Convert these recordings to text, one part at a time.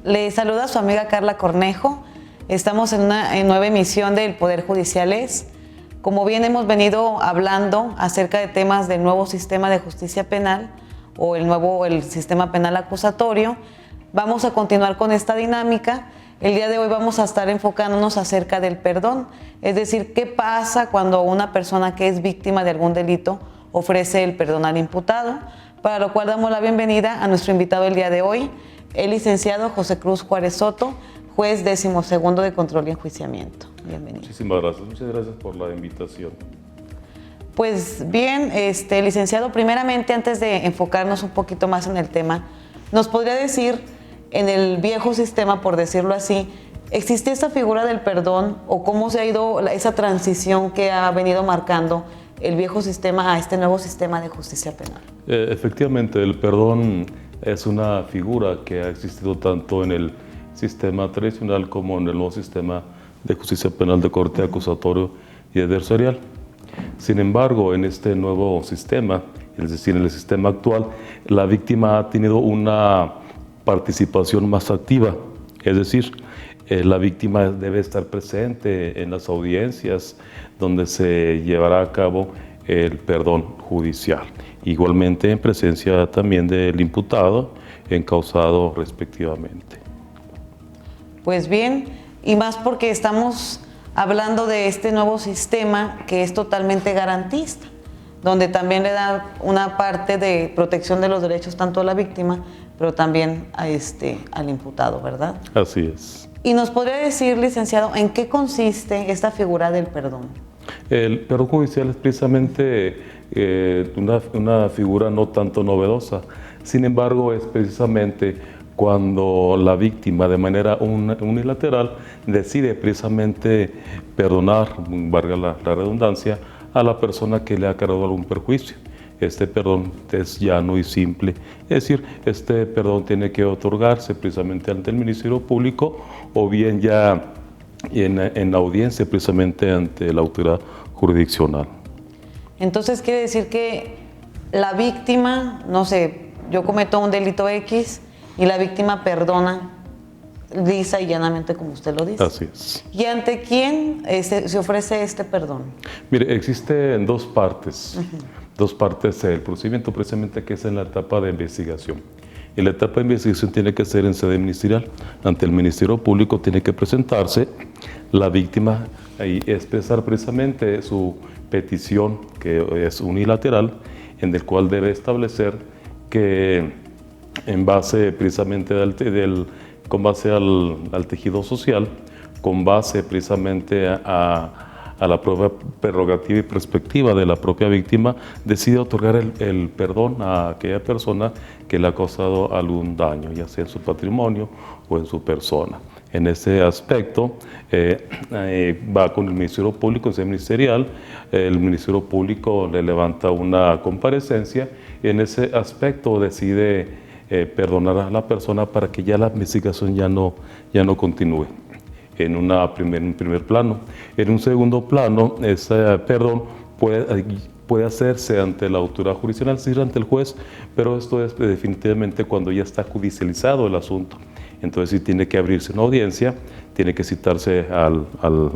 Le saluda su amiga Carla Cornejo. Estamos en una nueva emisión del Poder Judicial Es. Como bien hemos venido hablando acerca de temas del nuevo sistema de justicia penal o el sistema penal acusatorio, vamos a continuar con esta dinámica. El día de hoy vamos a estar enfocándonos acerca del perdón, es decir, qué pasa cuando una persona que es víctima de algún delito ofrece el perdón al imputado, para lo cual damos la bienvenida a nuestro invitado el día de hoy, el licenciado José Cruz Juárez Soto, juez 12º de Control y Enjuiciamiento. Bienvenido. Muchísimas gracias, muchas gracias por la invitación. Pues bien, licenciado, primeramente, antes de enfocarnos un poquito más en el tema, ¿nos podría decir, en el viejo sistema, por decirlo así, existía esta figura del perdón o cómo se ha ido esa transición que ha venido marcando el viejo sistema a este nuevo sistema de justicia penal? Efectivamente, el perdón es una figura que ha existido tanto en el sistema tradicional como en el nuevo sistema de justicia penal de corte acusatorio y adversarial. Sin embargo, en este nuevo sistema, es decir, en el sistema actual, la víctima ha tenido una participación más activa, es decir, la víctima debe estar presente en las audiencias donde se llevará a cabo el perdón judicial. Igualmente en presencia también del imputado, encausado respectivamente. Pues bien, y más porque estamos hablando de este nuevo sistema que es totalmente garantista, donde también le da una parte de protección de los derechos tanto a la víctima, pero también al imputado, ¿verdad? Así es. ¿Y nos podría decir, licenciado, en qué consiste esta figura del perdón? El perdón judicial es precisamente una figura no tanto novedosa. Sin embargo, es precisamente cuando la víctima de manera unilateral decide precisamente perdonar, valga la redundancia, a la persona que le ha causado algún perjuicio. Este perdón es llano y simple, es decir, este perdón tiene que otorgarse precisamente ante el Ministerio Público o bien ya en audiencia precisamente ante la autoridad jurisdiccional. Entonces quiere decir que la víctima, no sé, yo cometo un delito X y la víctima perdona lisa y llanamente, como usted lo dice. Así es. ¿Y ante quién se ofrece este perdón? Mire, existen dos partes. Dos partes del procedimiento, precisamente, que es en la etapa de investigación. Y la etapa de investigación tiene que ser en sede ministerial. Ante el Ministerio Público tiene que presentarse la víctima y expresar precisamente su petición, que es unilateral, en el cual debe establecer que en base precisamente con base al tejido social, con base precisamente a la propia prerrogativa y perspectiva de la propia víctima, decide otorgar el perdón a aquella persona que le ha causado algún daño, ya sea en su patrimonio o en su persona. En ese aspecto va con el Ministerio Público, en sede ministerial, el Ministerio Público le levanta una comparecencia y en ese aspecto decide perdonar a la persona para que ya la investigación ya no continúe. En un primer plano. En un segundo plano, ese perdón puede hacerse ante la autoridad jurisdiccional, es decir, ante el juez, pero esto es definitivamente cuando ya está judicializado el asunto. Entonces, sí tiene que abrirse una audiencia, tiene que citarse a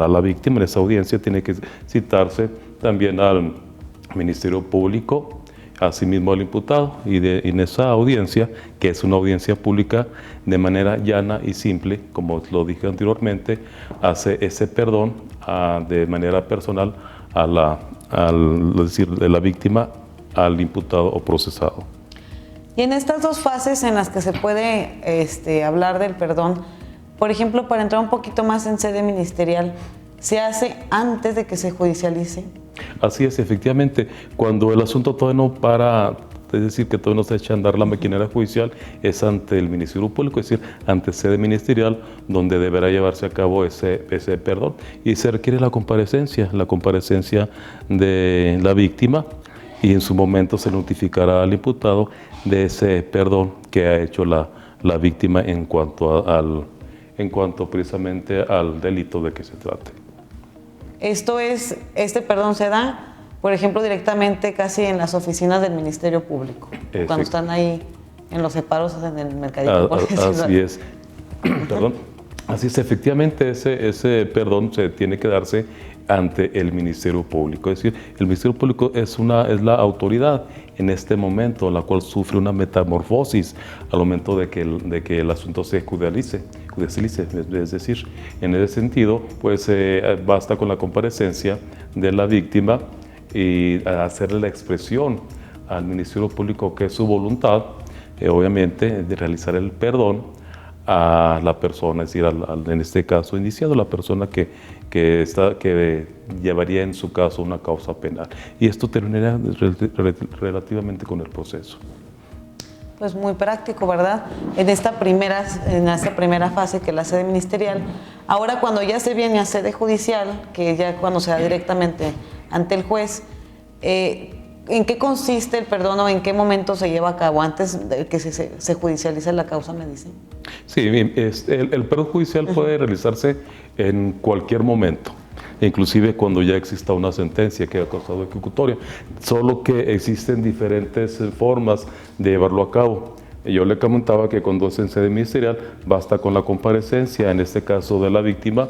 la víctima en esa audiencia, tiene que citarse también al Ministerio Público, asimismo al imputado, y en esa audiencia, que es una audiencia pública, de manera llana y simple, como lo dije anteriormente, hace ese perdón de manera personal de la víctima al imputado o procesado. Y en estas dos fases en las que se puede hablar del perdón, por ejemplo, para entrar un poquito más en sede ministerial, ¿se hace antes de que se judicialice? Así es, efectivamente, cuando el asunto todavía no para, es decir, que todavía no se echa a andar la maquinaria judicial, es ante el Ministerio Público, es decir, ante sede ministerial, donde deberá llevarse a cabo ese perdón. Y se requiere la comparecencia de la víctima, y en su momento se notificará al imputado de ese perdón que ha hecho la víctima en cuanto precisamente al delito de que se trate. Este perdón se da, por ejemplo, directamente casi en las oficinas del Ministerio Público, cuando están ahí en los separos en el mercadito. Así es. Perdón. Así es, efectivamente ese perdón se tiene que darse ante el Ministerio Público. Es decir, el Ministerio Público es la autoridad en este momento, la cual sufre una metamorfosis al momento de que el asunto se judicialice. Es decir, en ese sentido, pues basta con la comparecencia de la víctima y hacerle la expresión al Ministerio Público que es su voluntad, obviamente, de realizar el perdón a la persona, es decir, en este caso indiciado, la persona que llevaría en su caso una causa penal. Y esto terminaría relativamente con el proceso. Pues muy práctico, ¿verdad? En esta primera fase, que es la sede ministerial. Ahora, cuando ya se viene a sede judicial, que ya cuando se da directamente ante el juez, ¿en qué consiste el perdón o en qué momento se lleva a cabo antes de que se judicialice la causa, me dicen? Sí, el perdón judicial puede realizarse en cualquier momento, inclusive cuando ya exista una sentencia que ha causado ejecutoria, solo que existen diferentes formas de llevarlo a cabo. Yo le comentaba que cuando es en sede ministerial basta con la comparecencia, en este caso de la víctima,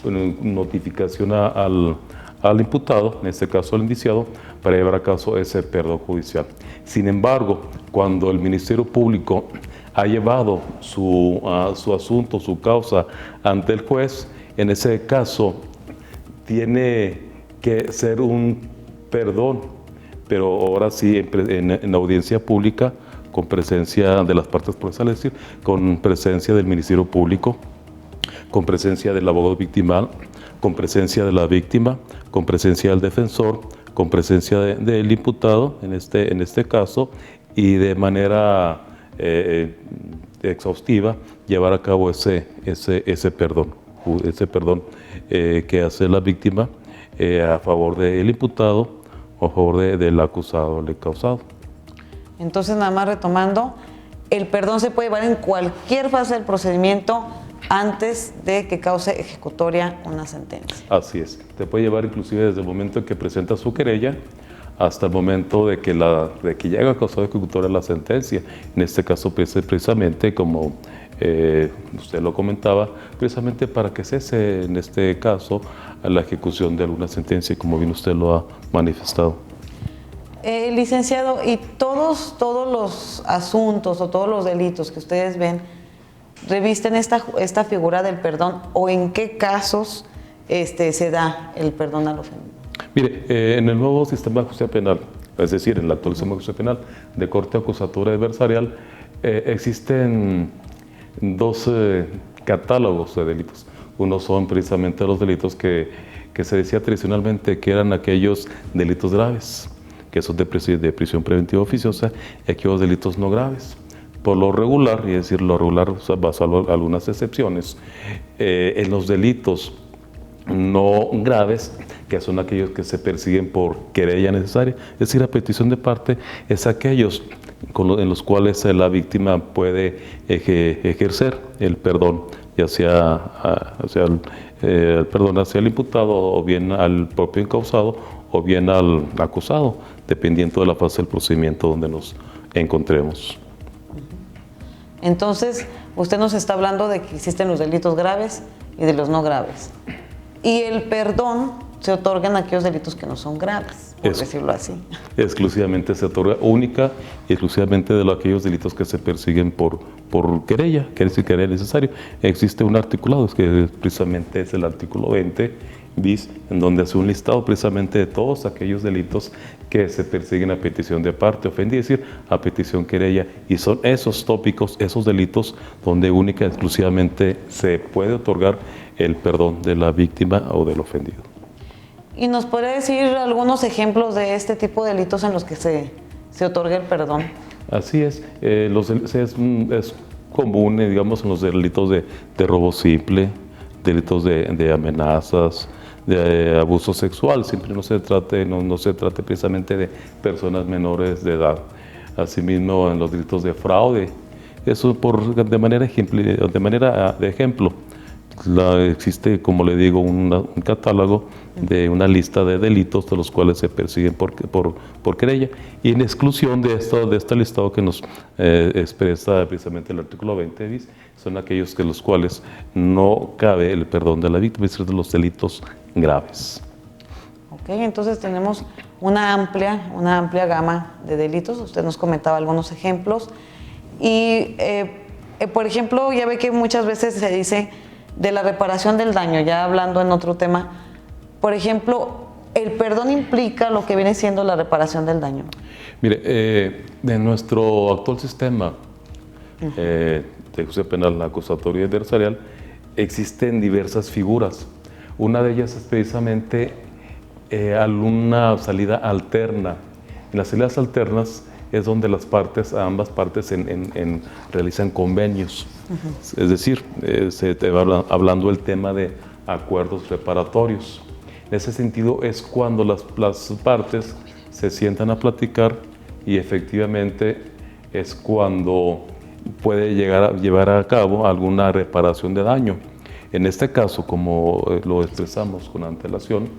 notificación al imputado, en este caso al indiciado, para llevar a cabo ese perdón judicial. Sin embargo, cuando el Ministerio Público ha llevado su asunto, su causa ante el juez, en ese caso tiene que ser un perdón, pero ahora sí en audiencia pública, con presencia de las partes procesales, es decir, con presencia del Ministerio Público, con presencia del abogado victimal, con presencia de la víctima, con presencia del defensor, con presencia del imputado, en este caso, y de manera exhaustiva llevar a cabo ese perdón que hace la víctima a favor del imputado o a favor del acusado o el causado. Entonces, nada más retomando, el perdón se puede llevar en cualquier fase del procedimiento antes de que cause ejecutoria una sentencia. Así es, te puede llevar inclusive desde el momento en que presenta su querella hasta el momento de que llega a causar ejecutoria la sentencia. En este caso, precisamente, como usted lo comentaba, precisamente para que cese, en este caso, a la ejecución de alguna sentencia, como bien usted lo ha manifestado. Licenciado, ¿y todos los asuntos o todos los delitos que ustedes ven revisten esta figura del perdón, o en qué casos se da el perdón al ofendido? Mire, en el nuevo sistema de justicia penal, es decir, en el actual sistema de justicia penal de corte acusatoria adversarial, existen dos catálogos de delitos. Uno son precisamente los delitos que se decía tradicionalmente que eran aquellos delitos graves, que son de prisión preventiva oficiosa, y aquellos delitos no graves. Por lo regular, y es decir, lo regular basado en algunas excepciones, en los delitos no graves, que son aquellos que se persiguen por querella necesaria, es decir, a petición de parte, es aquellos en los cuales la víctima puede ejercer el perdón, ya sea el perdón hacia el imputado, o bien al propio encausado, o bien al acusado, dependiendo de la fase del procedimiento donde nos encontremos. Entonces, usted nos está hablando de que existen los delitos graves y de los no graves. Y el perdón se otorga en aquellos delitos que no son graves, por decirlo así. Exclusivamente se otorga única y exclusivamente de aquellos delitos que se persiguen por querella, quiere decir querella necesario. Existe un articulado, que precisamente es el artículo 20 bis, en donde hace un listado precisamente de todos aquellos delitos que se persiguen a petición de parte ofendida, es decir, a petición querella, y son esos tópicos, esos delitos, donde única y exclusivamente se puede otorgar el perdón de la víctima o del ofendido. ¿Y nos podría decir algunos ejemplos de este tipo de delitos en los que se otorga el perdón? Así es, es común, digamos, en los delitos de robo simple, delitos de amenazas, de abuso sexual, siempre no se trate precisamente de personas menores de edad. Asimismo, en los delitos de fraude, eso de manera de ejemplo, existe, como le digo, un catálogo de una lista de delitos de los cuales se persiguen por querella, y en exclusión de este listado que nos expresa precisamente el artículo 20 bis, son aquellos que los cuales no cabe el perdón de la víctima, es decir, de los delitos graves. Ok, entonces tenemos una amplia gama de delitos. Usted nos comentaba algunos ejemplos y por ejemplo, ya ve que muchas veces se dice de la reparación del daño, ya hablando en otro tema. Por ejemplo, ¿el perdón implica lo que viene siendo la reparación del daño? Mire, de nuestro actual sistema de justicia penal acusatoria y adversarial existen diversas figuras. Una de ellas es precisamente una salida alterna. En las salidas alternas es donde ambas partes realizan convenios. Es decir, se va hablando el tema de acuerdos reparatorios. En ese sentido es cuando las partes se sientan a platicar y efectivamente es cuando puede llevar a cabo alguna reparación de daño. En este caso, como lo expresamos con antelación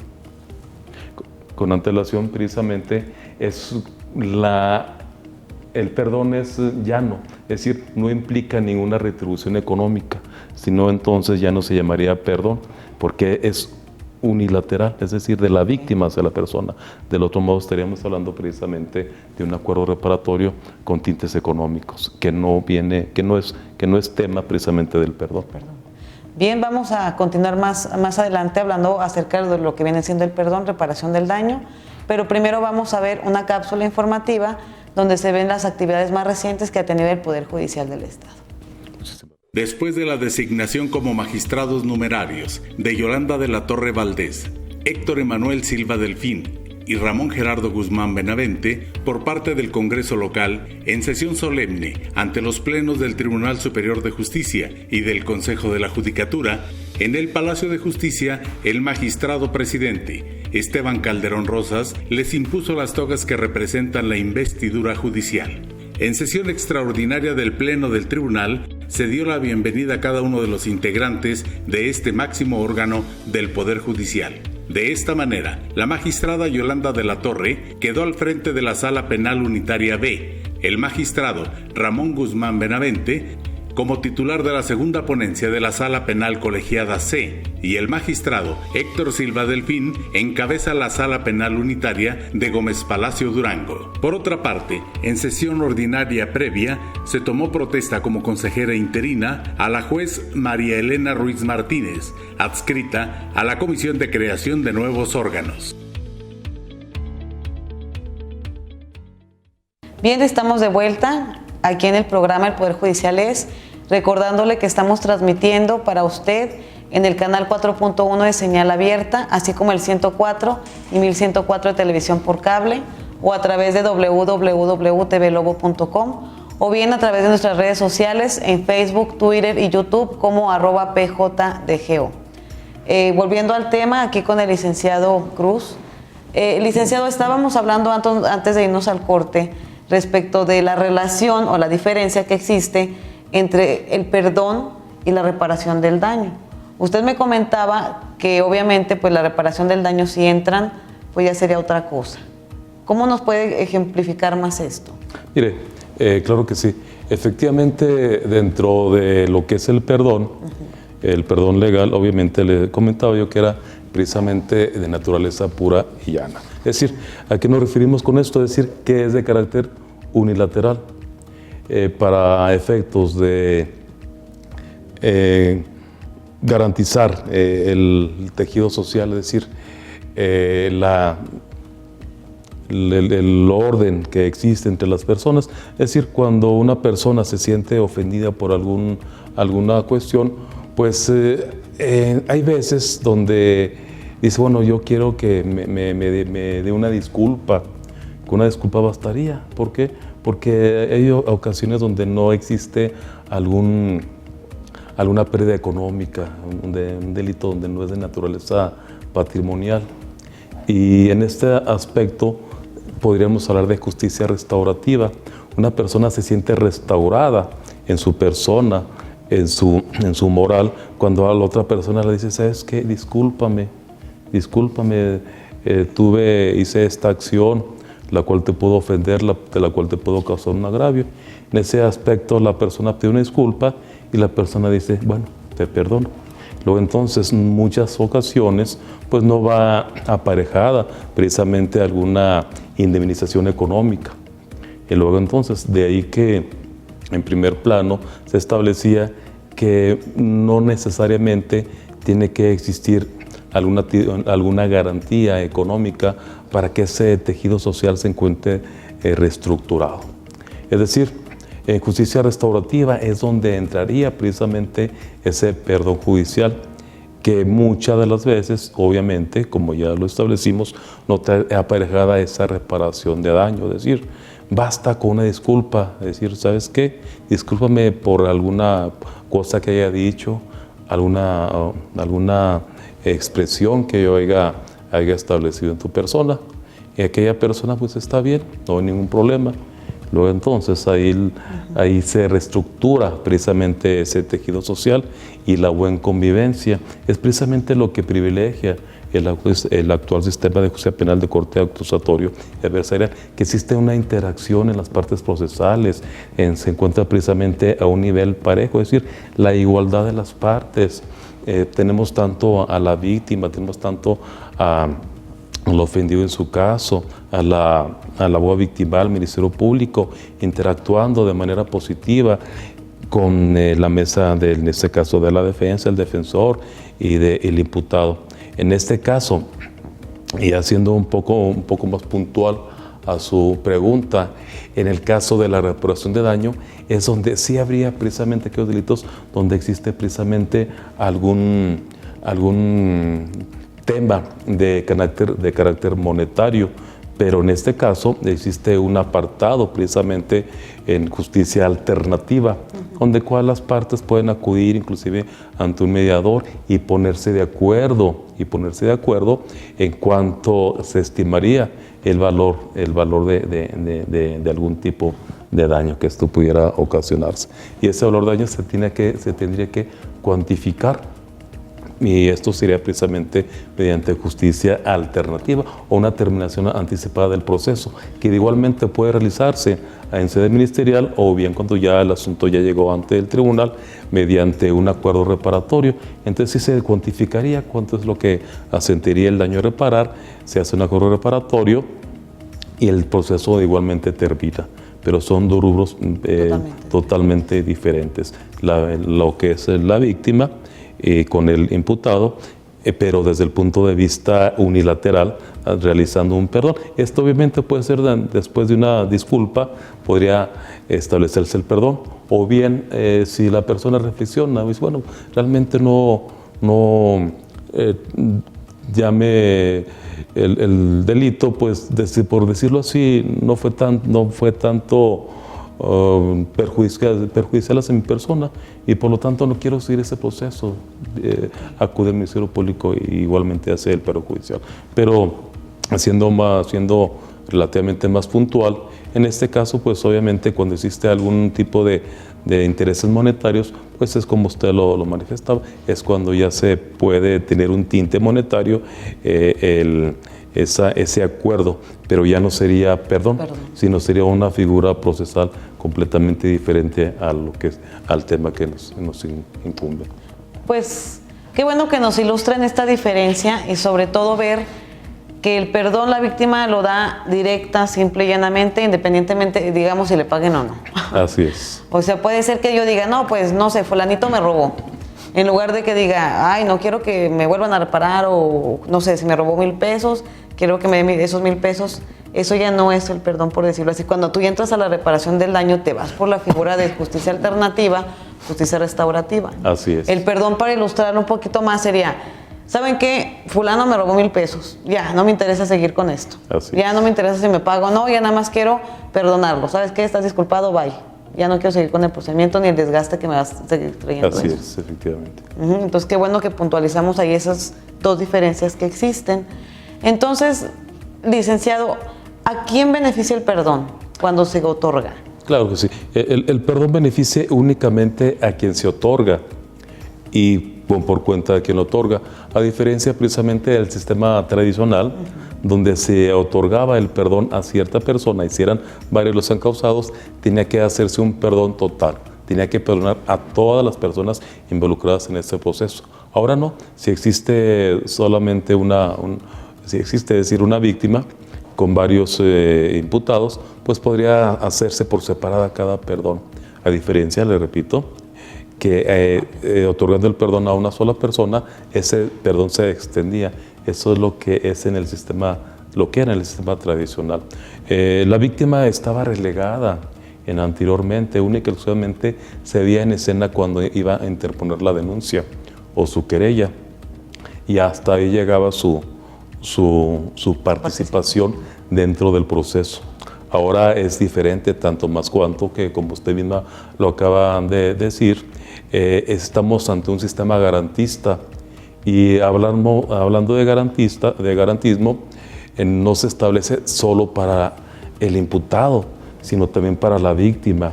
precisamente el perdón es llano, es decir, no implica ninguna retribución económica, sino entonces ya no se llamaría perdón, porque es unilateral, es decir, de la víctima hacia la persona. Del otro modo estaríamos hablando precisamente de un acuerdo reparatorio con tintes económicos, que no es tema precisamente del perdón. Bien, vamos a continuar más adelante hablando acerca de lo que viene siendo el perdón, reparación del daño, pero primero vamos a ver una cápsula informativa donde se ven las actividades más recientes que ha tenido el Poder Judicial del Estado. Después de la designación como magistrados numerarios de Yolanda de la Torre Valdés, Héctor Emanuel Silva Delfín y Ramón Gerardo Guzmán Benavente por parte del Congreso local en sesión solemne ante los plenos del Tribunal Superior de Justicia y del Consejo de la Judicatura, en el Palacio de Justicia, el magistrado presidente Esteban Calderón Rosas les impuso las togas que representan la investidura judicial. En sesión extraordinaria del Pleno del Tribunal, se dio la bienvenida a cada uno de los integrantes de este máximo órgano del Poder Judicial. De esta manera, la magistrada Yolanda de la Torre quedó al frente de la Sala Penal Unitaria B, el magistrado Ramón Guzmán Benavente como titular de la segunda ponencia de la Sala Penal Colegiada C, y el magistrado Héctor Silva Delfín encabeza la Sala Penal Unitaria de Gómez Palacio Durango. Por otra parte, en sesión ordinaria previa, se tomó protesta como consejera interina a la juez María Elena Ruiz Martínez, adscrita a la Comisión de Creación de Nuevos Órganos. Bien, estamos de vuelta aquí en el programa El Poder Judicial es, recordándole que estamos transmitiendo para usted en el canal 4.1 de señal abierta, así como el 104 y 1104 de televisión por cable, o a través de www.tvlobo.com, o bien a través de nuestras redes sociales en Facebook, Twitter y YouTube como @pjdgo. Volviendo al tema, aquí con el licenciado Cruz. Licenciado, estábamos hablando antes de irnos al corte respecto de la relación o la diferencia que existe entre el perdón y la reparación del daño. Usted me comentaba que obviamente pues la reparación del daño, si entran, pues ya sería otra cosa. ¿Cómo nos puede ejemplificar más esto? Mire, claro que sí. Efectivamente, dentro de lo que es el perdón legal, obviamente le comentaba yo que era precisamente de naturaleza pura y llana. Es decir, ¿a qué nos referimos con esto? Es decir, que es de carácter unilateral para efectos de garantizar el tejido social, es decir, el orden que existe entre las personas. Es decir, cuando una persona se siente ofendida por alguna cuestión, pues hay veces donde dice, bueno, yo quiero que me dé una disculpa. Con una disculpa bastaría. ¿Por qué? Porque hay ocasiones donde no existe alguna pérdida económica, un delito donde no es de naturaleza patrimonial. Y en este aspecto podríamos hablar de justicia restaurativa. Una persona se siente restaurada en su persona, en su moral, cuando a la otra persona le dice, ¿sabes qué? Discúlpame, hice esta acción, la cual te puedo ofender, de la cual te puedo causar un agravio. En ese aspecto la persona pide una disculpa y la persona dice, bueno, te perdono. Luego entonces en muchas ocasiones pues no va aparejada precisamente alguna indemnización económica. Y luego entonces de ahí que en primer plano se establecía que no necesariamente tiene que existir alguna garantía económica para que ese tejido social se encuentre reestructurado. Es decir, en justicia restaurativa es donde entraría precisamente ese perdón judicial, que muchas de las veces, obviamente, como ya lo establecimos, no trae aparejada esa reparación de daño. Es decir, basta con una disculpa, es decir, ¿sabes qué? Discúlpame por alguna cosa que haya dicho, alguna expresión que yo haya establecido en tu persona. Y aquella persona pues está bien, no hay ningún problema. Luego entonces ahí se reestructura precisamente ese tejido social y la buena convivencia. Es precisamente lo que privilegia el actual sistema de justicia penal de corte acusatorio y adversarial, que existe una interacción en las partes procesales, se encuentra precisamente a un nivel parejo, es decir, la igualdad de las partes. Tenemos tanto a la víctima, tenemos tanto al ofendido en su caso, a la abogada victimal, al Ministerio Público, interactuando de manera positiva con la mesa, en este caso, de la defensa, el defensor y el imputado. En este caso, y haciendo un poco más puntual a su pregunta, en el caso de la reparación de daño, es donde sí habría precisamente aquellos delitos donde existe precisamente algún tema de carácter monetario, pero en este caso existe un apartado precisamente en justicia alternativa, donde las partes pueden acudir inclusive ante un mediador y ponerse de acuerdo en cuanto se estimaría el valor de algún tipo de daño que esto pudiera ocasionarse. Y ese valor de daño se tendría que cuantificar. Y esto sería precisamente mediante justicia alternativa o una terminación anticipada del proceso, que igualmente puede realizarse en sede ministerial o bien cuando ya el asunto ya llegó ante el tribunal mediante un acuerdo reparatorio. Entonces sí se cuantificaría cuánto es lo que asentiría el daño a reparar, se hace un acuerdo reparatorio y el proceso igualmente termina. Pero son dos rubros totalmente diferentes. Lo que es la víctima con el imputado, pero desde el punto de vista unilateral, realizando un perdón. Esto obviamente puede ser después de una disculpa, podría establecerse el perdón, o bien si la persona reflexiona, dice, bueno, realmente no llame el delito, pues por decirlo así, no fue tanto perjudicial hacia mi persona y por lo tanto no quiero seguir ese proceso, acude al Ministerio Público y igualmente hace el perdón judicial. Pero siendo relativamente más puntual, en este caso pues obviamente cuando existe algún tipo de intereses monetarios, pues es como usted lo manifestaba, es cuando ya se puede tener un tinte monetario, ese acuerdo, pero ya no sería perdón, sino sería una figura procesal completamente diferente al tema que nos incumbe. Pues qué bueno que nos ilustren esta diferencia y sobre todo ver que el perdón la víctima lo da directa, simple y llanamente, independientemente, digamos, si le paguen o no. Así es. O sea, puede ser que yo diga, no, pues no sé, fulanito me robó. En lugar de que diga, ay, no quiero que me vuelvan a reparar o no sé, si me robó 1,000 pesos, quiero que me den esos 1,000 pesos. Eso ya no es el perdón, por decirlo así. Cuando tú ya entras a la reparación del daño, te vas por la figura de justicia alternativa, justicia restaurativa. Así es. El perdón, para ilustrar un poquito más, sería, ¿saben qué? Fulano me robó 1,000 pesos. Ya, no me interesa seguir con esto. Así ya es. No me interesa si me pago o no, ya nada más quiero perdonarlo. ¿Sabes qué? Estás disculpado, bye. Ya no quiero seguir con el procedimiento ni el desgaste que me vas a seguir trayendo. Así es, efectivamente. Entonces, qué bueno que puntualizamos ahí esas dos diferencias que existen. Entonces, licenciado, ¿a quién beneficia el perdón cuando se otorga? Claro que sí. El perdón beneficia únicamente a quien se otorga y por cuenta de quien lo otorga, a diferencia precisamente del sistema tradicional, donde se otorgaba el perdón a cierta persona, hicieran varios los encausados, tenía que hacerse un perdón total, tenía que perdonar a todas las personas involucradas en este proceso. Ahora no, si existe solamente una víctima con varios imputados, pues podría hacerse por separada cada perdón. A diferencia, le repito, que otorgando el perdón a una sola persona, ese perdón se extendía. Eso es lo que es en el sistema, lo que era en el sistema tradicional. La víctima estaba relegada anteriormente, única y exclusivamente se veía en escena cuando iba a interponer la denuncia o su querella, y hasta ahí llegaba su participación dentro del proceso. Ahora es diferente, tanto más cuanto que, como usted misma lo acaba de decir, estamos ante un sistema garantista, y hablando de garantismo, no se establece solo para el imputado, sino también para la víctima,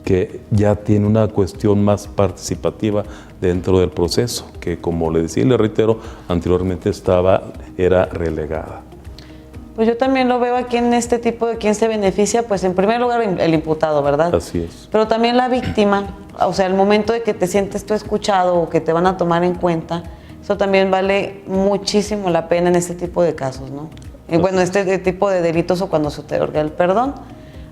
que ya tiene una cuestión más participativa dentro del proceso, que, como le decía y le reitero, anteriormente era relegada. Pues yo también lo veo aquí en este tipo de quién se beneficia, pues en primer lugar el imputado, ¿verdad? Así es. Pero también la víctima, o sea, el momento de que te sientes tú escuchado o que te van a tomar en cuenta, eso también vale muchísimo la pena en este tipo de casos, ¿no? Bueno, este tipo de delitos o cuando se otorga el perdón.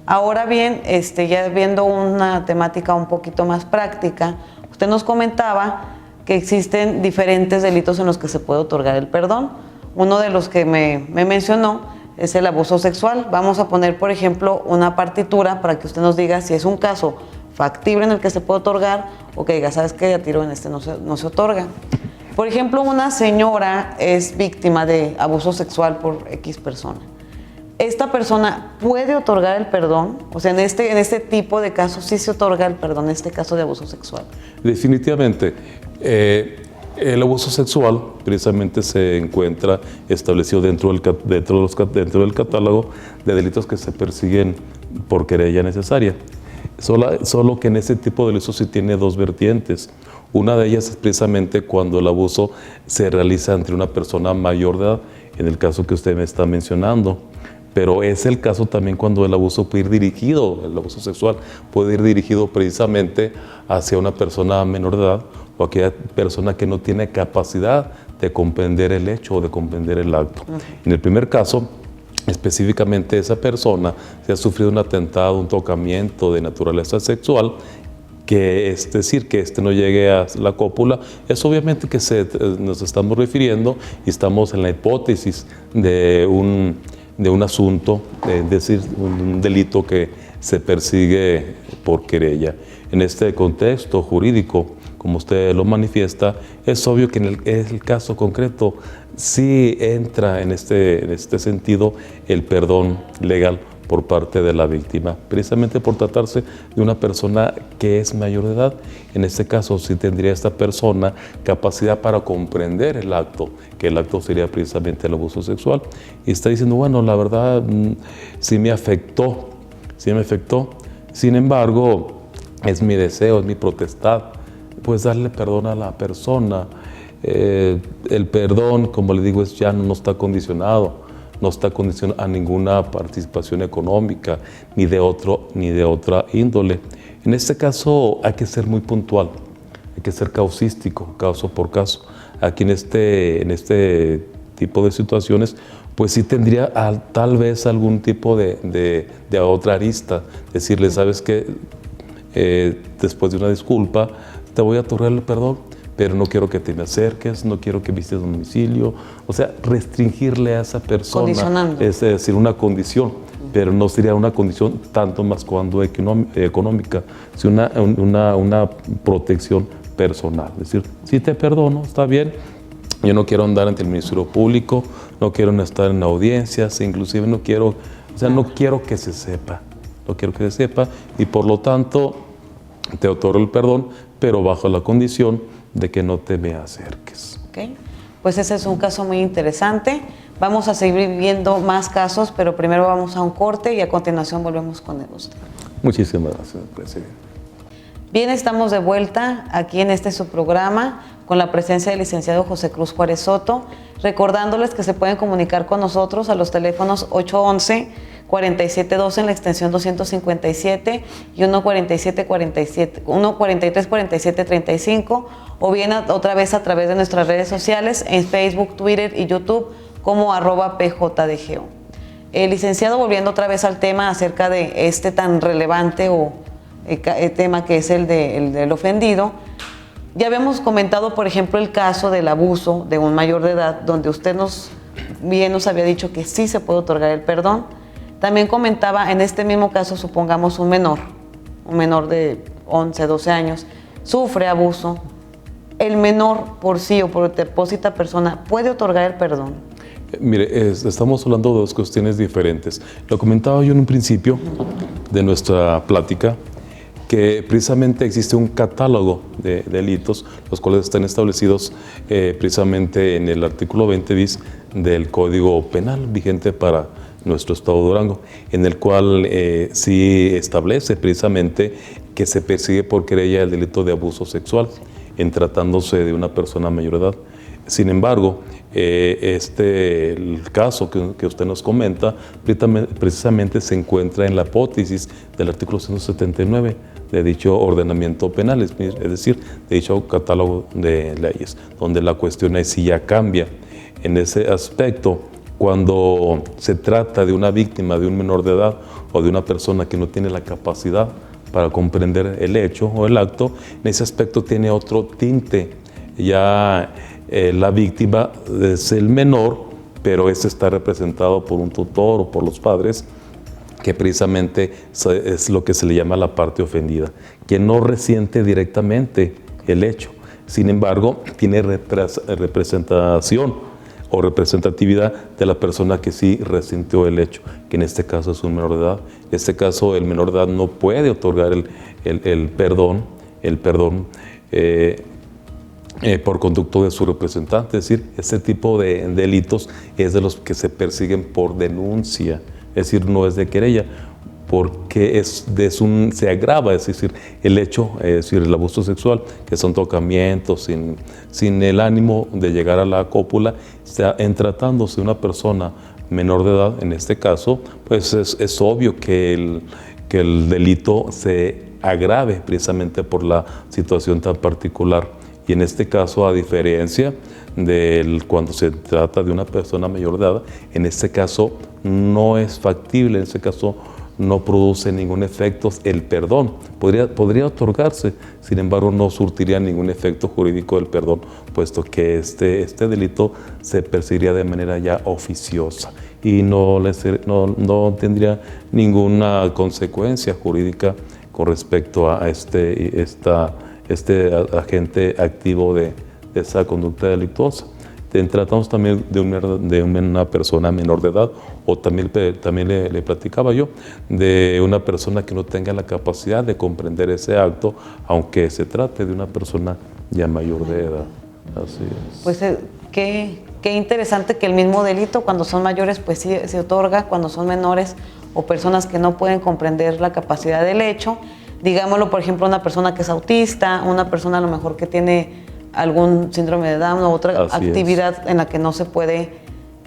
Ahora bien, ya viendo una temática un poquito más práctica, usted nos comentaba que existen diferentes delitos en los que se puede otorgar el perdón. Uno de los que me mencionó es el abuso sexual. Vamos a poner, por ejemplo, una partitura para que usted nos diga si es un caso factible en el que se puede otorgar o que diga, ¿sabes qué? A tiro en este no se otorga. Por ejemplo, una señora es víctima de abuso sexual por X persona. ¿Esta persona puede otorgar el perdón? O sea, en este tipo de casos sí se otorga el perdón, en este caso de abuso sexual. Definitivamente. El abuso sexual precisamente se encuentra establecido dentro del catálogo de delitos que se persiguen por querella necesaria. Solo que en ese tipo de delitos sí tiene dos vertientes. Una de ellas es precisamente cuando el abuso se realiza entre una persona mayor de edad, en el caso que usted me está mencionando. Pero es el caso también cuando el abuso puede ir dirigido, el abuso sexual puede ir dirigido precisamente hacia una persona menor de edad o aquella persona que no tiene capacidad de comprender el hecho o de comprender el acto. En el primer caso, específicamente esa persona se ha sufrido un atentado, un tocamiento de naturaleza sexual, que es decir, que no llegue a la cópula, es obviamente que nos estamos refiriendo y estamos en la hipótesis de un asunto, es decir, un delito que se persigue por querella. En este contexto jurídico, como usted lo manifiesta, es obvio que en el caso concreto sí entra en este sentido el perdón legal por parte de la víctima, precisamente por tratarse de una persona que es mayor de edad. En este caso sí tendría esta persona capacidad para comprender el acto, que el acto sería precisamente el abuso sexual, y está diciendo, bueno, la verdad sí me afectó, sin embargo, es mi deseo, es mi potestad, pues darle perdón a la persona. El perdón, como le digo, ya no está condicionado, no está condicionado a ninguna participación económica ni de otra índole. En este caso hay que ser muy puntual, hay que ser causístico, caso por caso. Aquí en este tipo de situaciones, pues sí tendría tal vez algún tipo de otra arista, decirle, ¿sabes qué? Después de una disculpa, te voy a otorgar el perdón, pero no quiero que te me acerques, no quiero que visites un domicilio. O sea, restringirle a esa persona. Condicionando. Es decir, una condición, pero no sería una condición tanto más cuando económica, sino una protección personal. Es decir, si te perdono, está bien, yo no quiero andar ante el Ministerio Público, no quiero estar en audiencias, inclusive no quiero que se sepa, y por lo tanto te otorgo el perdón, pero bajo la condición de que no te me acerques. Okay. Pues ese es un caso muy interesante. Vamos a seguir viendo más casos, pero primero vamos a un corte y a continuación volvemos con usted. Muchísimas gracias, presidente. Bien, estamos de vuelta aquí en su programa con la presencia del licenciado José Cruz Juárez Soto, recordándoles que se pueden comunicar con nosotros a los teléfonos 811-4712 en la extensión 257 y 143-4735, o bien otra vez a través de nuestras redes sociales en Facebook, Twitter y YouTube como @PJDGO. Licenciado, volviendo otra vez al tema acerca de tan relevante tema que es el del ofendido, ya habíamos comentado, por ejemplo, el caso del abuso de un mayor de edad, donde usted nos había dicho que sí se puede otorgar el perdón. También comentaba, en este mismo caso, supongamos un menor de 11, 12 años, sufre abuso. ¿El menor por sí o por interpósita persona puede otorgar el perdón? Mire, estamos hablando de dos cuestiones diferentes. Lo comentaba yo en un principio de nuestra plática, que precisamente existe un catálogo de delitos, los cuales están establecidos precisamente en el artículo 20 bis del Código Penal vigente para nuestro estado de Durango, en el cual sí establece precisamente que se persigue por querella el delito de abuso sexual en tratándose de una persona mayor de edad. Sin embargo, el caso que usted nos comenta precisamente se encuentra en la hipótesis del artículo 179 de dicho ordenamiento penal, es decir, de dicho catálogo de leyes, donde la cuestión es si ya cambia. En ese aspecto, cuando se trata de una víctima de un menor de edad o de una persona que no tiene la capacidad para comprender el hecho o el acto, en ese aspecto tiene otro tinte. Ya la víctima es el menor, pero ese está representado por un tutor o por los padres, que precisamente es lo que se le llama la parte ofendida, que no resiente directamente el hecho. Sin embargo, tiene representación o representatividad de la persona que sí resintió el hecho, que en este caso es un menor de edad. En este caso, el menor de edad no puede otorgar el perdón por conducto de su representante. Es decir, este tipo de delitos es de los que se persiguen por denuncia, es decir, no es de querella, porque se agrava, es decir, el hecho, es decir, el abuso sexual, que son tocamientos sin el ánimo de llegar a la cópula, en tratándose de una persona menor de edad, en este caso, pues es obvio que el delito se agrave precisamente por la situación tan particular. Y en este caso, a diferencia cuando se trata de una persona mayor de edad, en este caso no es factible, en este caso no produce ningún efecto el perdón. Podría otorgarse, sin embargo no surtiría ningún efecto jurídico el perdón, puesto que este delito se perseguiría de manera ya oficiosa y no tendría ninguna consecuencia jurídica con respecto a este agente activo de esa conducta delictuosa. Tratamos también de una persona menor de edad, o también le platicaba yo, de una persona que no tenga la capacidad de comprender ese acto, aunque se trate de una persona ya mayor de edad. Así es. Pues qué interesante que el mismo delito, cuando son mayores, pues sí se otorga, cuando son menores o personas que no pueden comprender la capacidad del hecho. Digámoslo, por ejemplo, una persona que es autista, una persona a lo mejor que tiene algún síndrome de Down o otra actividad en la que no se puede,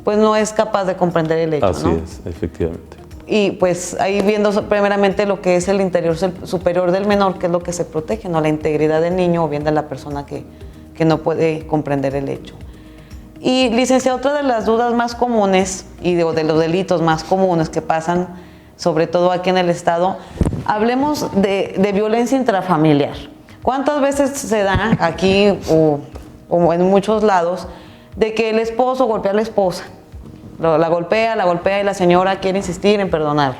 pues no es capaz de comprender el hecho. Así es, efectivamente. Y pues ahí viendo primeramente lo que es el interior superior del menor, que es lo que se protege, ¿no? La integridad del niño o bien de la persona que no puede comprender el hecho. Y licenciado, otra de las dudas más comunes y de los delitos más comunes que pasan, sobre todo aquí en el estado, hablemos de violencia intrafamiliar. ¿Cuántas veces se da aquí o en muchos lados de que el esposo golpea a la esposa? La golpea y la señora quiere insistir en perdonar.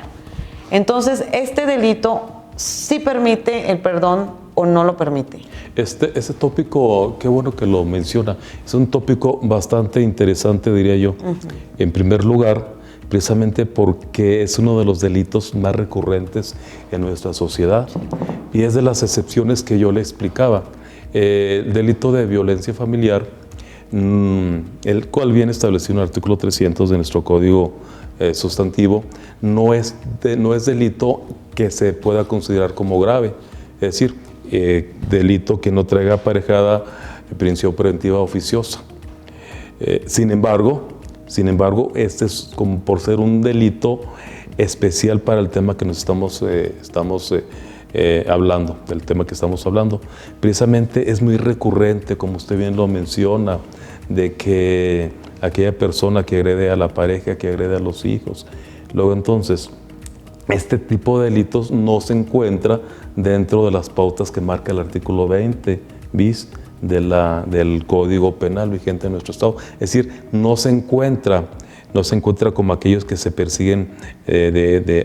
Entonces, ¿este delito sí permite el perdón o no lo permite? Ese tópico, qué bueno que lo menciona, es un tópico bastante interesante, diría yo. En primer lugar, precisamente porque es uno de los delitos más recurrentes en nuestra sociedad y es de las excepciones que yo le explicaba. El delito de violencia familiar, el cual viene establecido en el artículo 300 de nuestro Código sustantivo, no es delito que se pueda considerar como grave. Es decir, delito que no traiga aparejada prisión preventiva oficiosa. Sin embargo, este es como por ser un delito especial para el tema que nos estamos hablando, del tema que estamos hablando. Precisamente es muy recurrente, como usted bien lo menciona, de que aquella persona que agrede a la pareja, que agrede a los hijos. Luego entonces, este tipo de delitos no se encuentra dentro de las pautas que marca el artículo 20 bis del Código Penal vigente en nuestro Estado. Es decir, no se encuentra como aquellos que se persiguen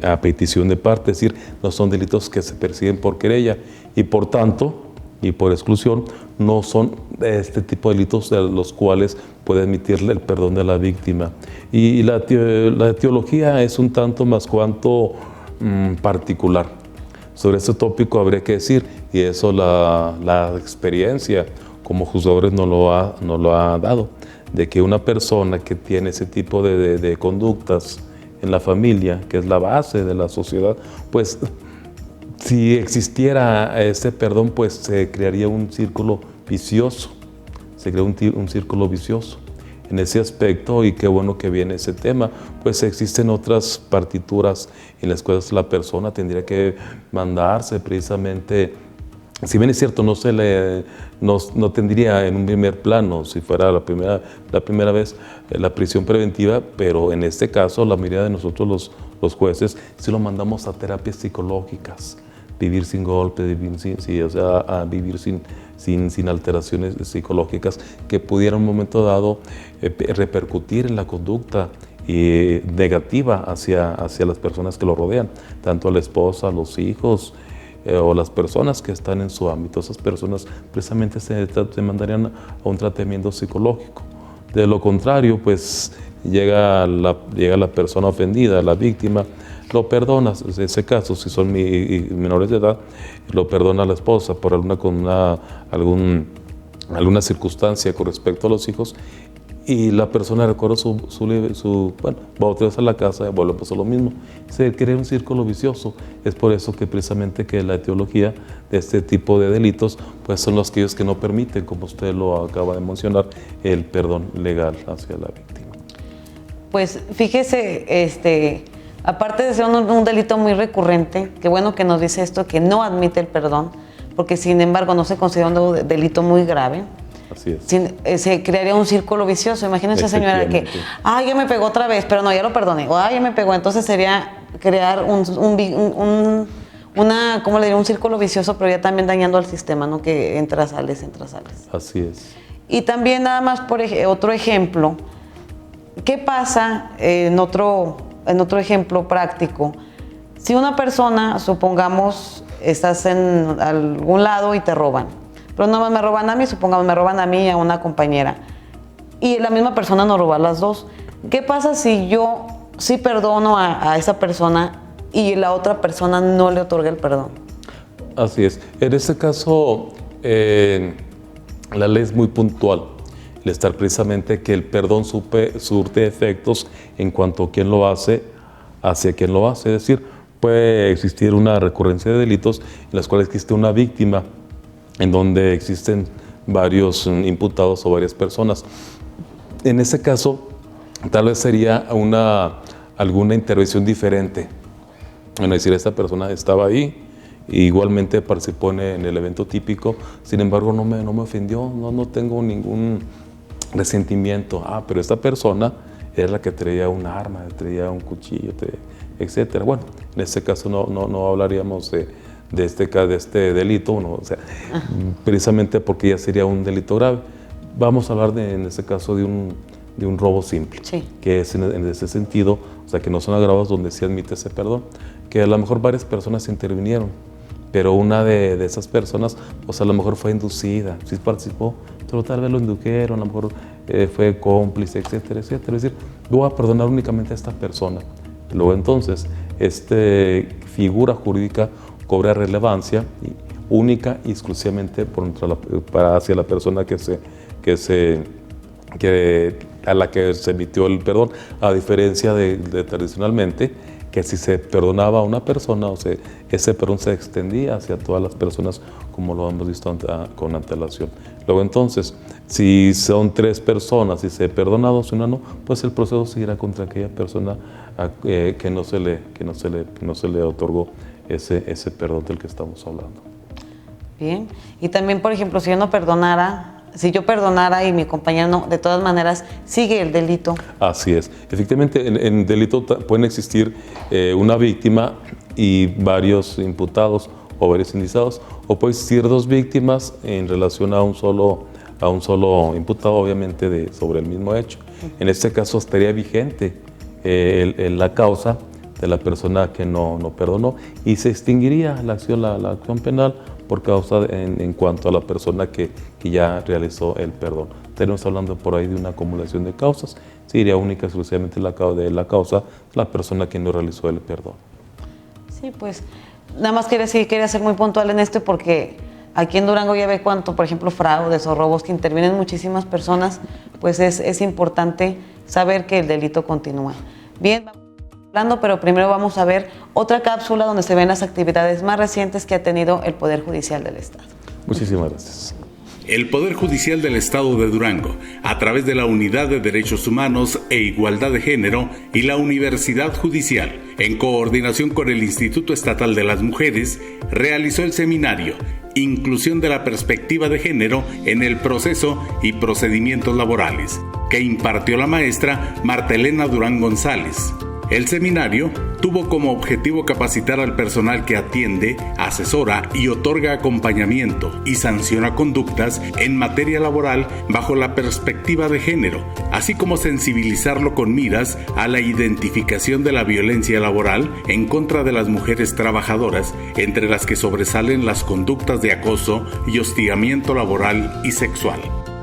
a petición de parte, es decir, no son delitos que se persiguen por querella y por tanto, y por exclusión, no son este tipo de delitos de los cuales puede admitirle el perdón de la víctima. Y la teología es un tanto más cuanto particular. Sobre este tópico habría que decir, y eso la experiencia como juzgadores nos lo ha dado, de que una persona que tiene ese tipo de conductas en la familia, que es la base de la sociedad, pues si existiera ese perdón, pues se crearía un círculo vicioso, se crea un círculo vicioso. En ese aspecto, y qué bueno que viene ese tema, pues existen otras partituras en las cuales la persona tendría que mandarse precisamente. Si bien es cierto, no tendría en un primer plano, si fuera la primera vez, la prisión preventiva, pero en este caso la mayoría de nosotros los jueces sí lo mandamos a terapias psicológicas, vivir sin golpes, vivir sin alteraciones psicológicas que pudieran en un momento dado repercutir en la conducta negativa hacia las personas que lo rodean, tanto a la esposa, a los hijos, o las personas que están en su ámbito. Esas personas precisamente se mandarían a un tratamiento psicológico. De lo contrario, pues llega la persona ofendida, la víctima, lo perdona. En ese caso, si son menores de edad, lo perdona a la esposa por alguna circunstancia con respecto a los hijos, y la persona recuerda va otra vez a la casa y vuelve a pasar lo mismo. Se crea un círculo vicioso. Es por eso que precisamente que la etiología de este tipo de delitos pues son los aquellos que no permiten, como usted lo acaba de mencionar, el perdón legal hacia la víctima. Pues fíjese, aparte de ser un delito muy recurrente, qué bueno que nos dice esto, que no admite el perdón, porque sin embargo no se considera un delito muy grave. Así es. Se crearía un círculo vicioso. Imagínense, señora, que ya me pegó otra vez, pero no, ya lo perdoné, o ya me pegó. Entonces sería crear un círculo vicioso, pero ya también dañando al sistema, ¿no? Que entra, sales. Así es. Y también nada más por otro ejemplo, ¿qué pasa en otro ejemplo práctico? Si una persona, supongamos, estás en algún lado y te roban, pero no me roban a mí, supongamos me roban a mí y a una compañera, y la misma persona nos roba a las dos. ¿Qué pasa si yo sí perdono a esa persona y la otra persona no le otorga el perdón? Así es. En este caso, la ley es muy puntual. El estar precisamente que el perdón surte efectos en cuanto a quién lo hace, hacia quién lo hace. Es decir, puede existir una recurrencia de delitos en las cuales existe una víctima, en donde existen varios imputados o varias personas. En ese caso, tal vez sería alguna intervención diferente. Bueno, es decir, esta persona estaba ahí, e igualmente participó en el evento típico, sin embargo no me ofendió, no tengo ningún resentimiento. Pero esta persona era la que traía un arma, traía un cuchillo, etc. Bueno, en este caso no hablaríamos de este delito, precisamente porque ya sería un delito grave. Vamos a hablar en este caso de un robo simple, sí, que es en ese sentido, que no son agravados donde sí admite ese perdón, que a lo mejor varias personas intervinieron, pero una de esas personas, a lo mejor fue inducida, sí participó, pero tal vez lo indujeron, a lo mejor fue cómplice, etcétera. Es decir, voy a perdonar únicamente a esta persona. Luego entonces, esta figura jurídica cobra relevancia única y exclusivamente hacia la persona que a la que se emitió el perdón, a diferencia de tradicionalmente, que si se perdonaba a una persona, o sea, ese perdón se extendía hacia todas las personas, como lo hemos visto con antelación. Luego entonces, si son 3 personas y se perdona a 2 y una no, pues el proceso seguirá contra aquella persona que no se le otorgó ese perdón del que estamos hablando. Bien, y también, por ejemplo, si yo perdonara y mi compañero no, de todas maneras sigue el delito. Así es. Efectivamente, en delito pueden existir una víctima y varios imputados o varios indiciados, o puede existir 2 víctimas en relación a un solo imputado, obviamente sobre el mismo hecho. En este caso estaría vigente la causa de la persona que no perdonó y se extinguiría la acción penal por causa en cuanto a la persona que ya realizó el perdón. Tenemos hablando por ahí de una acumulación de causas, sería única exclusivamente la causa la persona que no realizó el perdón. Sí, pues nada más quería ser muy puntual en esto porque aquí en Durango ya ve cuánto, por ejemplo, fraudes o robos que intervienen muchísimas personas, pues es importante saber que el delito continúa. Bien, vamos hablando, pero primero vamos a ver otra cápsula donde se ven las actividades más recientes que ha tenido el Poder Judicial del Estado. Muchísimas gracias. El Poder Judicial del Estado de Durango, a través de la Unidad de Derechos Humanos e Igualdad de Género y la Universidad Judicial, en coordinación con el Instituto Estatal de las Mujeres, realizó el seminario Inclusión de la Perspectiva de Género en el Proceso y Procedimientos Laborales, que impartió la maestra Marta Elena Durán González. El seminario tuvo como objetivo capacitar al personal que atiende, asesora y otorga acompañamiento y sanciona conductas en materia laboral bajo la perspectiva de género, así como sensibilizarlo con miras a la identificación de la violencia laboral en contra de las mujeres trabajadoras, entre las que sobresalen las conductas de acoso y hostigamiento laboral y sexual.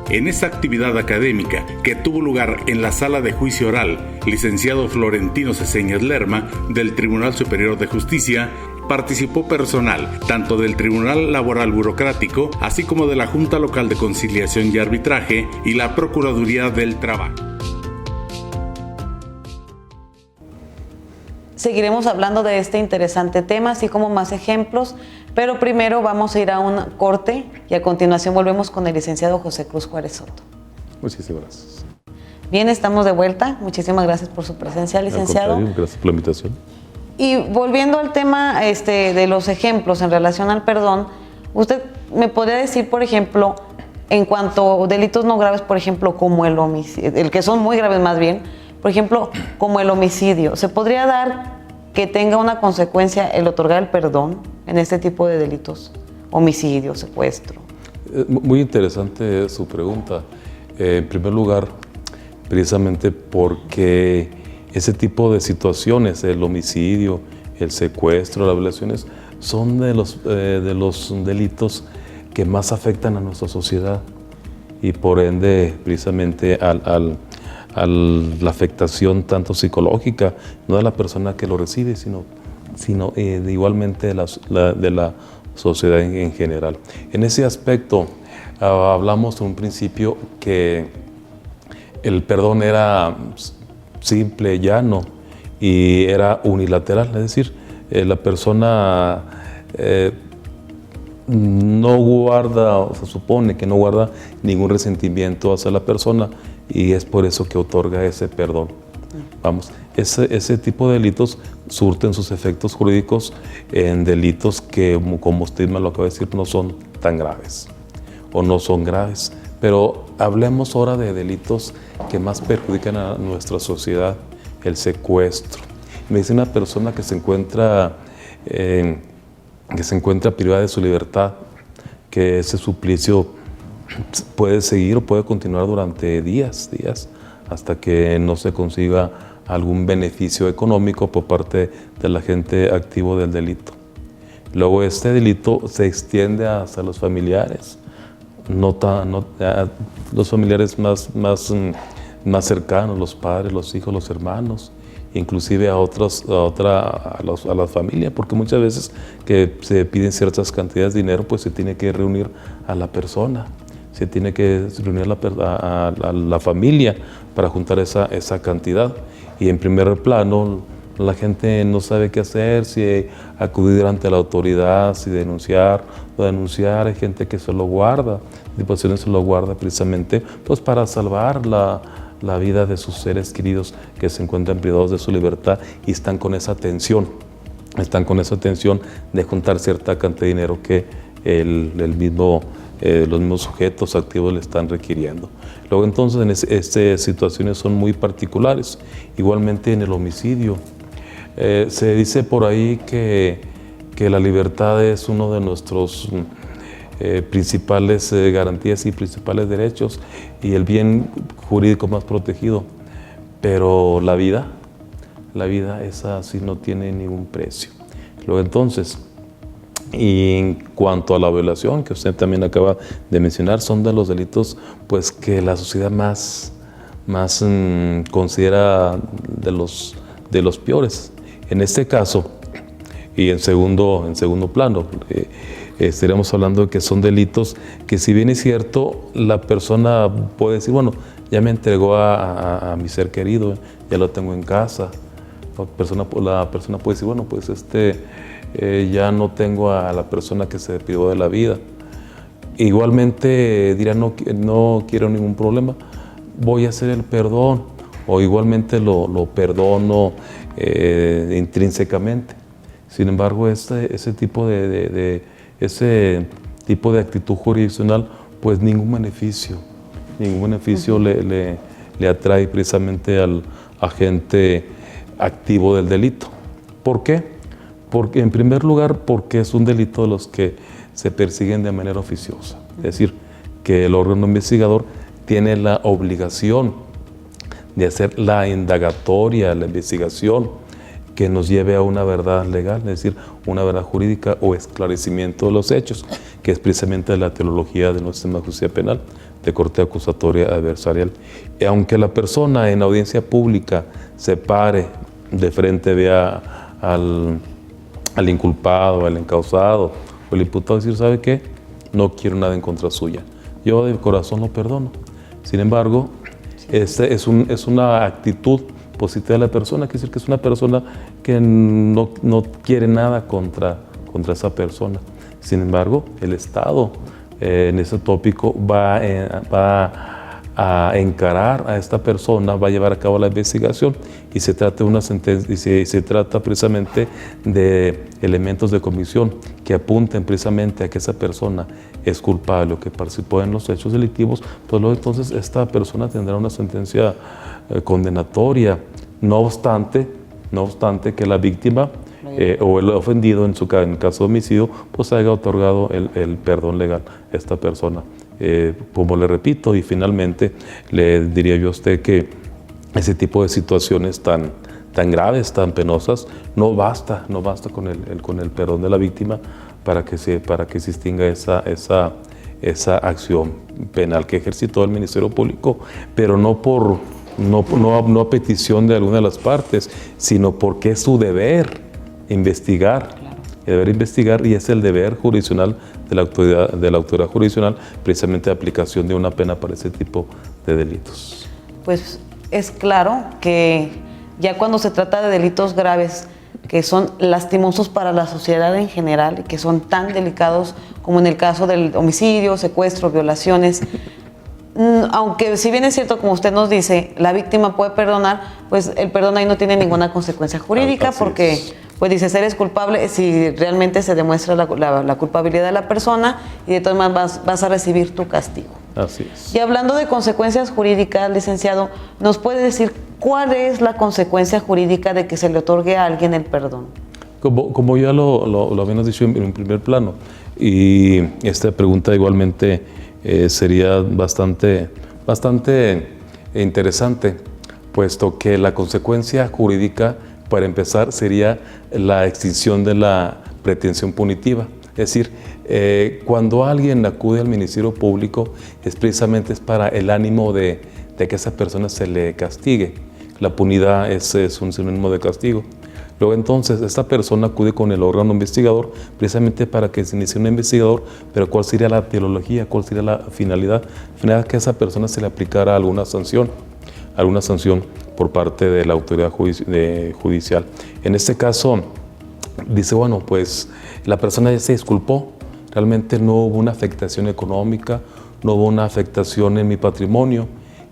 En esta actividad académica, que tuvo lugar en la sala de juicio oral, licenciado Florentino Ceseñas Lerma, del Tribunal Superior de Justicia, participó personal tanto del Tribunal Laboral Burocrático, así como de la Junta Local de Conciliación y Arbitraje y la Procuraduría del Trabajo. Seguiremos hablando de este interesante tema, así como más ejemplos, pero primero vamos a ir a un corte y a continuación volvemos con el licenciado José Cruz Juárez Soto. Muchísimas gracias. Bien, estamos de vuelta. Muchísimas gracias por su presencia, licenciado. Al contrario, gracias por la invitación. Y volviendo al tema de los ejemplos en relación al perdón, ¿usted me podría decir, por ejemplo, en cuanto a delitos no graves, por ejemplo, como el homicidio, el que son muy graves más bien, por ejemplo, como el homicidio, ¿se podría dar que tenga una consecuencia el otorgar el perdón en este tipo de delitos? Homicidio, secuestro. Muy interesante su pregunta. En primer lugar, precisamente porque ese tipo de situaciones, el homicidio, el secuestro, las violaciones, son de los delitos que más afectan a nuestra sociedad y por ende precisamente a la afectación tanto psicológica, no de la persona que lo recibe, sino de igualmente de la sociedad en general. En ese aspecto hablamos en un principio que el perdón era simple, llano y era unilateral, es decir, la persona no guarda, o se supone que no guarda ningún resentimiento hacia la persona y es por eso que otorga ese perdón. Vamos, ese tipo de delitos surten sus efectos jurídicos en delitos que, como usted me lo acaba de decir, no son tan graves o no son graves. Pero hablemos ahora de delitos que más perjudican a nuestra sociedad, el secuestro. Me dice una persona que se encuentra privada de su libertad, que ese suplicio puede seguir o puede continuar durante días, hasta que no se consiga algún beneficio económico por parte del agente activo del delito. Luego este delito se extiende hacia los familiares, los familiares más cercanos, los padres, los hijos, los hermanos, inclusive a la familia, porque muchas veces que se piden ciertas cantidades de dinero, pues se tiene que reunir a la persona. se tiene que reunir a la familia para juntar esa cantidad. Y en primer plano, la gente no sabe qué hacer, si acudir ante la autoridad, si denunciar o denunciar. Hay gente que se lo guarda, situaciones se lo guarda precisamente pues, para salvar la vida de sus seres queridos que se encuentran privados de su libertad y están con esa tensión de juntar cierta cantidad de dinero que los mismos sujetos activos le están requiriendo. Luego entonces estas situaciones son muy particulares. Igualmente en el homicidio. Se dice por ahí que la libertad es uno de nuestros principales garantías y principales derechos y el bien jurídico más protegido. Pero la vida esa sí no tiene ningún precio. Luego entonces, y en cuanto a la violación, que usted también acaba de mencionar, son de los delitos pues, que la sociedad más considera de los peores. En este caso, y en segundo plano, estaríamos hablando de que son delitos que, si bien es cierto, la persona puede decir, bueno, ya me entregó a mi ser querido, ya lo tengo en casa. La persona puede decir, bueno, pues ya no tengo a la persona que se privó de la vida. Igualmente dirá, no quiero ningún problema, voy a hacer el perdón, o igualmente lo perdono intrínsecamente. Sin embargo, ese tipo de actitud jurisdiccional, pues ningún beneficio le atrae precisamente al agente activo del delito. ¿Por qué? Porque, en primer lugar, porque es un delito de los que se persiguen de manera oficiosa. Es decir, que el órgano investigador tiene la obligación de hacer la indagatoria, la investigación que nos lleve a una verdad legal, es decir, una verdad jurídica o esclarecimiento de los hechos, que es precisamente la teología de nuestro sistema de justicia penal, de corte acusatoria adversarial. Y aunque la persona en audiencia pública se pare de frente, vea al inculpado, al encausado o el imputado, decir, ¿sabe qué? No quiero nada en contra suya. Yo de corazón lo perdono. Sin embargo, es una actitud positiva de la persona, quiere decir que es una persona que no quiere nada contra esa persona. Sin embargo, el Estado en ese tópico va a encarar a esta persona, va a llevar a cabo la investigación y se trata de una sentencia, y se trata precisamente de elementos de convicción que apunten precisamente a que esa persona es culpable o que participó en los hechos delictivos, pues luego entonces esta persona tendrá una sentencia condenatoria, no obstante que la víctima o el ofendido, en el caso de homicidio, pues haya otorgado el perdón legal a esta persona. Como le repito, y finalmente le diría yo a usted que ese tipo de situaciones tan graves, tan penosas, no basta con el perdón de la víctima para que se extinga esa acción penal que ejercitó el Ministerio Público, pero no a petición de alguna de las partes, sino porque es su deber investigar. Claro. El deber investigar, y es el deber jurisdiccional de la autoridad jurisdiccional, precisamente de aplicación de una pena para ese tipo de delitos. Pues es claro que ya cuando se trata de delitos graves que son lastimosos para la sociedad en general y que son tan delicados como en el caso del homicidio, secuestro, violaciones, aunque si bien es cierto, como usted nos dice, la víctima puede perdonar, pues el perdón ahí no tiene ninguna consecuencia jurídica, porque pues dice, eres culpable si realmente se demuestra la culpabilidad de la persona, y de todas maneras vas a recibir tu castigo. Así es. Y hablando de consecuencias jurídicas, licenciado, ¿nos puede decir cuál es la consecuencia jurídica de que se le otorgue a alguien el perdón? Como ya lo habíamos dicho en primer plano, y esta pregunta igualmente sería bastante interesante, puesto que la consecuencia jurídica, para empezar, sería la extinción de la pretensión punitiva. Es decir, cuando alguien acude al Ministerio Público, es precisamente para el ánimo de que a esa persona se le castigue. La punidad es un sinónimo de castigo. Luego entonces esta persona acude con el órgano investigador precisamente para que se inicie un investigador, pero ¿cuál sería la etiología? ¿Cuál sería la finalidad? La finalidad es que a esa persona se le aplicara alguna sanción por parte de la autoridad judicial. En este caso, dice, bueno, pues la persona ya se disculpó, realmente no hubo una afectación económica, no hubo una afectación en mi patrimonio,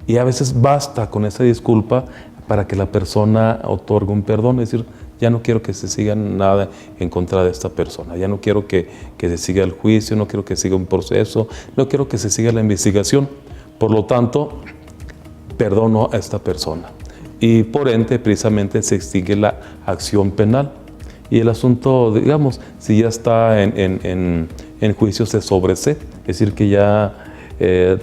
y a veces basta con esa disculpa para que la persona otorgue un perdón, es decir, ya no quiero que se siga nada en contra de esta persona, ya no quiero que se siga el juicio, no quiero que siga un proceso, no quiero que se siga la investigación, por lo tanto, perdono a esta persona. Y por ende, precisamente, se extingue la acción penal. Y el asunto, digamos, si ya está en juicio, se sobresee, es decir, que ya, es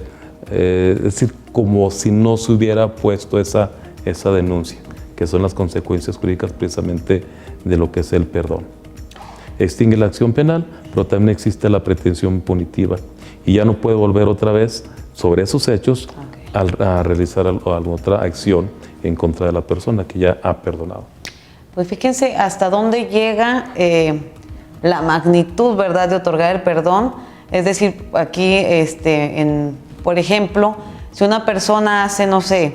decir, como si no se hubiera puesto esa denuncia, que son las consecuencias jurídicas precisamente de lo que es el perdón. Extingue la acción penal, pero también existe la pretensión punitiva y ya no puede volver otra vez sobre esos hechos a realizar alguna otra acción en contra de la persona que ya ha perdonado. Pues fíjense hasta dónde llega la magnitud, ¿verdad?, de otorgar el perdón. Es decir, aquí, por ejemplo, si una persona hace, no sé,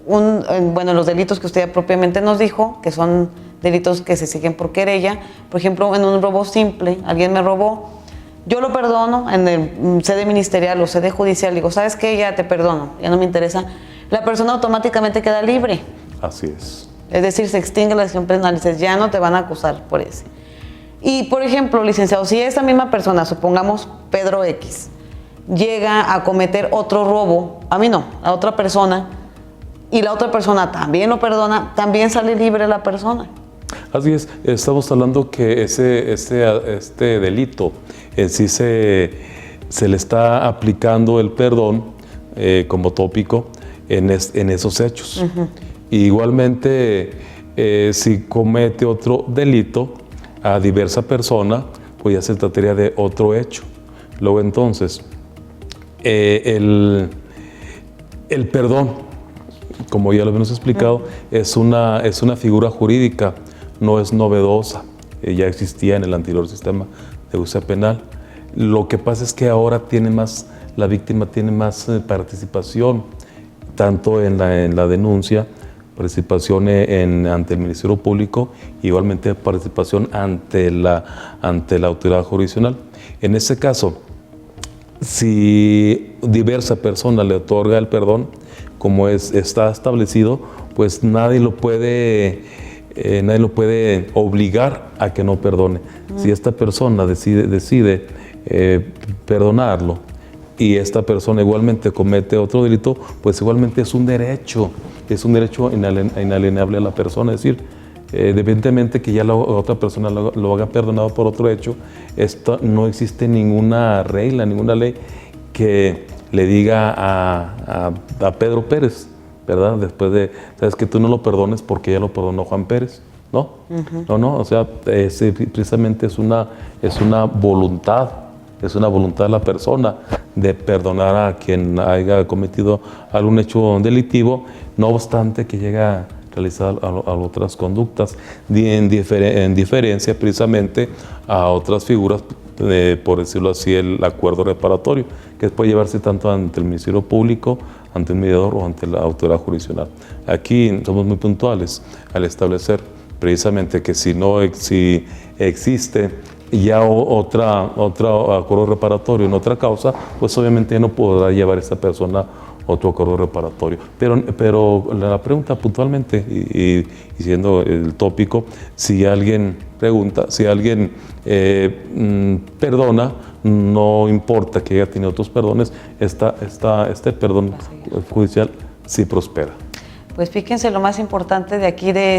los delitos que usted ya propiamente nos dijo, que son delitos que se siguen por querella, por ejemplo, en un robo simple, alguien me robó, yo lo perdono en el sede ministerial o sede judicial, digo, ¿sabes qué? Ya te perdono, ya no me interesa. La persona automáticamente queda libre. Así es. Es decir, se extingue la acción penal, dices, ya no te van a acusar por ese. Y, por ejemplo, licenciado, si esa misma persona, supongamos Pedro X, llega a cometer otro robo, a mí no, a otra persona, y la otra persona también lo perdona, también sale libre la persona. Así es, estamos hablando que este delito en sí se le está aplicando el perdón como tópico en esos hechos. Igualmente, si comete otro delito a diversa persona, pues ya se trataría de otro hecho. Luego entonces, el perdón, como ya lo hemos explicado, es una figura jurídica, no es novedosa, ya existía en el anterior sistema de justicia penal. Lo que pasa es que ahora la víctima tiene más participación, tanto en la denuncia, participación ante el Ministerio Público, igualmente participación ante la autoridad jurisdiccional. En este caso, si diversa persona le otorga el perdón, como está establecido, pues nadie lo puede obligar a que no perdone. Si esta persona decide perdonarlo y esta persona igualmente comete otro delito, pues igualmente es un derecho inalienable a la persona. Es decir, independientemente que ya la otra persona lo haga perdonado por otro hecho, no existe ninguna regla, ninguna ley que le diga a Pedro Pérez, ¿verdad? Después de, sabes que tú no lo perdones porque ya lo perdonó Juan Pérez, ¿no? No, o sea, precisamente es una voluntad de la persona de perdonar a quien haya cometido algún hecho delictivo, no obstante que llegue a realizar otras conductas en diferencia precisamente a otras figuras, por decirlo así, el acuerdo reparatorio, que puede llevarse tanto ante el Ministerio Público, ante el mediador o ante la autoridad jurisdiccional. Aquí somos muy puntuales al establecer precisamente que si existe ya otro acuerdo reparatorio en otra causa, pues obviamente no podrá llevar esta persona otro acuerdo reparatorio. Pero la pregunta puntualmente, y siendo el tópico, si alguien perdona, no importa que haya tenido otros perdones, este perdón judicial sí prospera. Pues fíjense lo más importante de aquí, de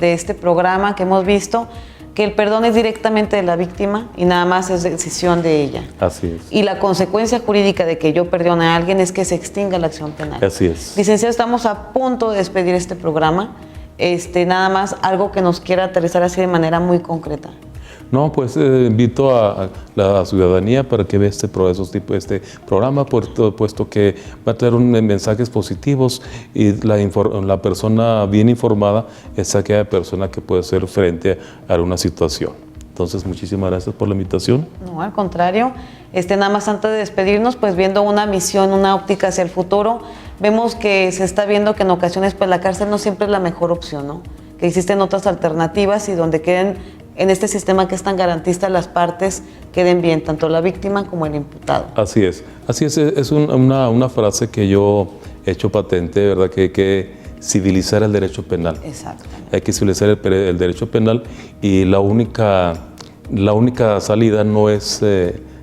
este programa que hemos visto, que el perdón es directamente de la víctima y nada más es decisión de ella. Así es. Y la consecuencia jurídica de que yo perdone a alguien es que se extinga la acción penal. Así es. Licenciado, estamos a punto de despedir este programa. Nada más algo que nos quiera aterrizar así de manera muy concreta. No, pues invito a la ciudadanía para que vea este programa, puesto que va a traer mensajes positivos y la persona bien informada es aquella persona que puede hacer frente a una situación. Entonces, muchísimas gracias por la invitación. No, al contrario. Nada más antes de despedirnos, pues viendo una misión, una óptica hacia el futuro, vemos que se está viendo que en ocasiones pues la cárcel no siempre es la mejor opción, ¿no? Que existen otras alternativas y donde queden en este sistema que es tan garantista las partes queden bien, tanto la víctima como el imputado. Así es, es una frase que yo he hecho patente, ¿verdad? Que hay que civilizar el derecho penal. Exactamente. Hay que civilizar el derecho penal y la única salida no es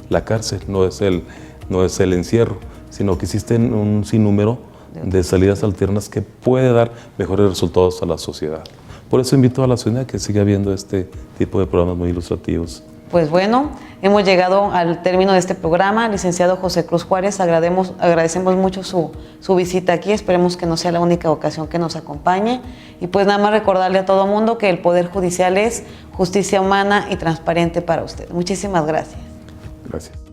la cárcel, no es el encierro, sino que existen un sinnúmero de salidas alternas que puede dar mejores resultados a la sociedad. Por eso invito a la ciudadanía que siga viendo este tipo de programas muy ilustrativos. Pues bueno, hemos llegado al término de este programa. Licenciado José Cruz Juárez, agradecemos mucho su visita aquí. Esperemos que no sea la única ocasión que nos acompañe. Y pues nada más recordarle a todo mundo que el Poder Judicial es justicia humana y transparente para usted. Muchísimas gracias. Gracias.